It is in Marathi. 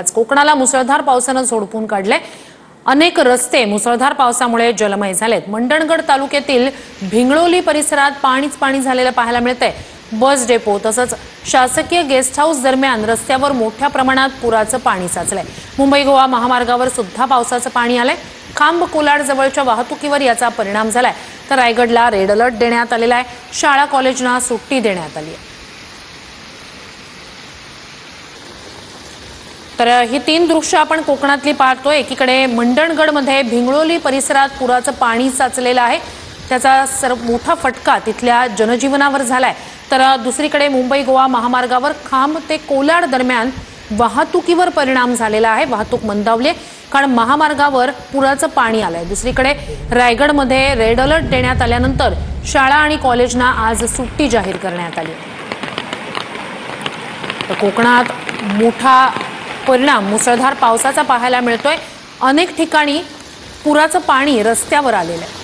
कोकणाला मुसळधार पावसाने झोडपून काढले। अनेक रस्ते मुसळधार पावसामुळे जलमय झालेत। मंडणगड तालुक्यातील भिंगळोली परिसरात पाणी झालेलं पाहायला मिळतंय। बस डेपो तसंच शासकीय गेस्ट हाऊस दरम्यान रस्त्यावर मोठ्या प्रमाणात पुराचं पाणी साचलंय। मुंबई गोवा महामार्गावर सुद्धा पावसाचं पाणी आलंय। खांब कोलाड जवळच्या वाहतुकीवर याचा परिणाम झालाय। तर रायगडला रेड अलर्ट देण्यात आलेला आहे। शाळा कॉलेजना सुट्टी देण्यात आली आहे। तर ही तीन दृश्य आपण कोकणातली पाहतोय। एकीकडे मंडणगडमध्ये भिंगळोली परिसरात पुराचं पाणी साचलेलं आहे। त्याचा मोठा फटका तिथल्या जनजीवनावर झालाय। तर दुसरीकडे मुंबई गोवा महामार्गावर खांब ते कोलाड दरम्यान वाहतुकीवर परिणाम झालेला आहे। वाहतूक मंदावली कारण महामार्गावर पुराचं पाणी आलंय। दुसरीकडे रायगडमध्ये रेड अलर्ट देण्यात आल्यानंतर शाळा आणि कॉलेजना आज सुट्टी जाहीर करण्यात आली। तर कोकणात मोठा परिणाम मुसळधार पावसाचा पाहायला मिळतोय। अनेक ठिकाणी पुराचं पाणी रस्त्यावर आलेलं आहे।